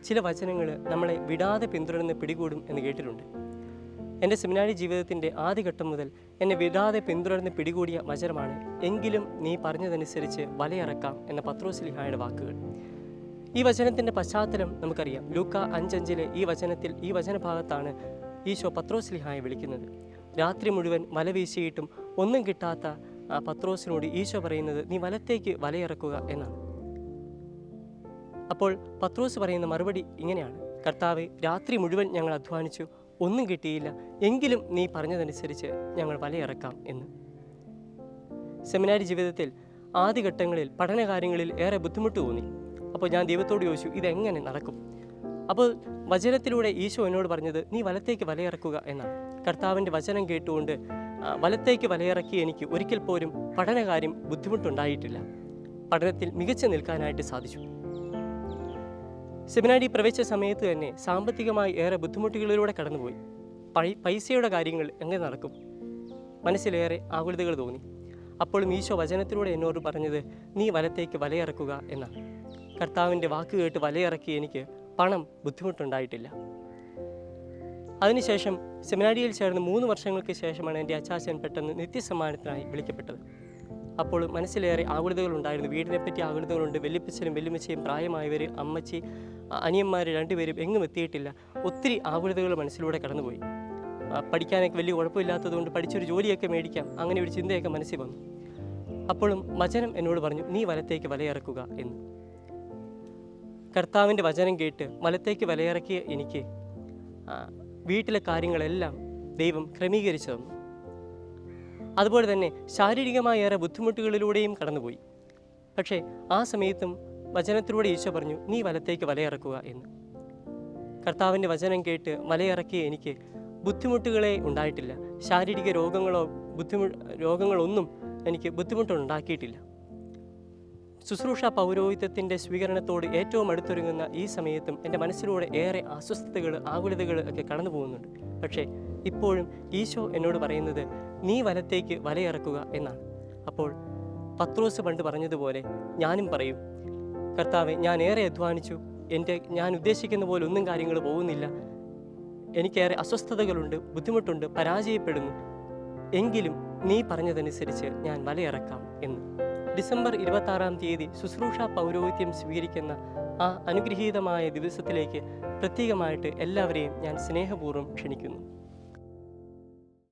ചില വചനങ്ങൾ നമ്മളെ വിടാതെ പിന്തുടർന്ന് പിടികൂടും എന്ന് കേട്ടിട്ടുണ്ട്. എൻ്റെ സെമിനാരി ജീവിതത്തിൻ്റെ ആദ്യഘട്ടം മുതൽ എന്നെ വിടാതെ പിന്തുടർന്ന് പിടികൂടിയ വചനമാണ് എങ്കിലും നീ പറഞ്ഞതനുസരിച്ച് വലയിറക്കാം എന്ന പത്രോസ്ലീഹായുടെ വാക്കുകൾ. ഈ വചനത്തിൻ്റെ പശ്ചാത്തലം നമുക്കറിയാം. ലൂക്ക 5:5 ഈ വചനഭാഗത്താണ് ഈശോ പത്രോസ്ലീഹായെ വിളിക്കുന്നത്. രാത്രി മുഴുവൻ വല വീശിയിട്ടും ഒന്നും കിട്ടാത്ത പത്രോസിനോട് ഈശോ പറയുന്നത് നീ വലത്തേക്ക് വലയിറക്കുക എന്നാണ്. അപ്പോൾ പത്രോസ് പറയുന്ന മറുപടി ഇങ്ങനെയാണ്: കർത്താവേ, രാത്രി മുഴുവൻ ഞങ്ങൾ അധ്വാനിച്ചു, ഒന്നും കിട്ടിയില്ല, എങ്കിലും നീ പറഞ്ഞതനുസരിച്ച് ഞങ്ങൾ വലയിറക്കാം എന്ന്. സെമിനാരി ജീവിതത്തിൽ ആദ്യഘട്ടങ്ങളിൽ പഠനകാര്യങ്ങളിൽ ഏറെ ബുദ്ധിമുട്ട് തോന്നി. അപ്പോൾ ഞാൻ ദൈവത്തോട് ചോദിച്ചു, ഇതെങ്ങനെ നടക്കും? അപ്പോൾ വചനത്തിലൂടെ ഈശോ എന്നോട് പറഞ്ഞത് നീ വലത്തേക്ക് വലയിറക്കുക എന്നാണ്. കർത്താവിൻ്റെ വചനം കേട്ടുകൊണ്ട് വലത്തേക്ക് വലയിറക്കി എനിക്ക് ഒരിക്കൽ പോലും പഠനകാര്യം ബുദ്ധിമുട്ടുണ്ടായിട്ടില്ല. പഠനത്തിൽ മികച്ചു നിൽക്കാനായിട്ട് സാധിച്ചു. സെമിനാരി പ്രവേശിച്ച സമയത്ത് തന്നെ സാമ്പത്തികമായി ഏറെ ബുദ്ധിമുട്ടുകളിലൂടെ കടന്നുപോയി. പൈസയുടെ കാര്യങ്ങൾ എങ്ങനെ നടക്കും? മനസ്സിലേറെ ആകുലതകൾ തോന്നി. അപ്പോഴും ഈശോ വചനത്തിലൂടെ എന്നോട് പറഞ്ഞത് നീ വലത്തേക്ക് വലയിറക്കുക എന്നാണ്. കർത്താവിൻ്റെ വാക്ക് കേട്ട് വലയിറക്കി എനിക്ക് പണം ബുദ്ധിമുട്ടുണ്ടായിട്ടില്ല. അതിനുശേഷം സെമിനാരിയിൽ ചേർന്ന് 3 വർഷങ്ങൾക്ക് ശേഷമാണ് എൻ്റെ അച്ചാച്ചൻ പെട്ടെന്ന് നിത്യസമ്മാനത്തിനായി വിളിക്കപ്പെട്ടത്. അപ്പോൾ മനസ്സിലേറെ ആകുലതകളുണ്ടായിരുന്നു. വീടിനെപ്പറ്റി ആകുലതകളുണ്ട്. വല്യപ്പച്ചനും വല്യമ്മച്ചയും പ്രായമായവർ, അമ്മച്ചി, അനിയന്മാർ 2 പേരും എങ്ങും എത്തിയിട്ടില്ല. ഒത്തിരി ആകുലതകൾ മനസ്സിലൂടെ കടന്നുപോയി. പഠിക്കാനൊക്കെ വലിയ കുഴപ്പമില്ലാത്തതുകൊണ്ട് പഠിച്ചൊരു ജോലിയൊക്കെ മേടിക്കാം, അങ്ങനെ ഒരു ചിന്തയൊക്കെ മനസ്സിൽ വന്നു. അപ്പോഴും വചനം എന്നോട് പറഞ്ഞു നീ വലത്തേക്ക് വലയിറക്കുക എന്ന്. കർത്താവിൻ്റെ വചനം കേട്ട് വലത്തേക്ക് വലയിറക്കിയ എനിക്ക് വീട്ടിലെ കാര്യങ്ങളെല്ലാം ദൈവം ക്രമീകരിച്ചു തന്നു. അതുപോലെ തന്നെ ശാരീരികമായ ഏറെ ബുദ്ധിമുട്ടുകളിലൂടെയും കടന്നുപോയി. പക്ഷേ ആ സമയത്തും വചനത്തിലൂടെ ഈശോ പറഞ്ഞു നീ വലത്തേക്ക് വലയിറക്കുക എന്ന്. കർത്താവിൻ്റെ വചനം കേട്ട് വലയിറക്കിയ എനിക്ക് ബുദ്ധിമുട്ടുകളെ ഉണ്ടായിട്ടില്ല. ശാരീരിക രോഗങ്ങളൊന്നും എനിക്ക് ബുദ്ധിമുട്ടുണ്ടാക്കിയിട്ടില്ല. ശുശ്രൂഷ പൗരോഹിത്യത്തിൻ്റെ സ്വീകരണത്തോട് ഏറ്റവും അടുത്തൊരുങ്ങുന്ന ഈ സമയത്തും എൻ്റെ മനസ്സിലൂടെ ഏറെ അസ്വസ്ഥതകൾ, ആകുലതകൾ ഒക്കെ കടന്നു പോകുന്നുണ്ട്. പക്ഷേ ഇപ്പോഴും ഈശോ എന്നോട് പറയുന്നത് നീ വലത്തേക്ക് വലയിറക്കുക എന്നാണ്. അപ്പോൾ പത്രോസ് പണ്ട് പറഞ്ഞതുപോലെ ഞാനും പറയും, കർത്താവെ, ഞാൻ ഏറെ അധ്വാനിച്ചു, ഞാൻ ഉദ്ദേശിക്കുന്ന പോലെ ഒന്നും കാര്യങ്ങൾ പോകുന്നില്ല, എനിക്കേറെ അസ്വസ്ഥതകളുണ്ട്, ബുദ്ധിമുട്ടുണ്ട്, പരാജയപ്പെടുന്നു, എങ്കിലും നീ പറഞ്ഞതനുസരിച്ച് ഞാൻ വലയിറക്കാം എന്ന്. ഡിസംബർ 26-ാം തീയതി ശുശ്രൂഷ പൗരോഹിത്യം സ്വീകരിക്കുന്ന ആ അനുഗ്രഹീതമായ ദിവസത്തിലേക്ക് പ്രത്യേകമായിട്ട് എല്ലാവരെയും ഞാൻ സ്നേഹപൂർവ്വം ക്ഷണിക്കുന്നു.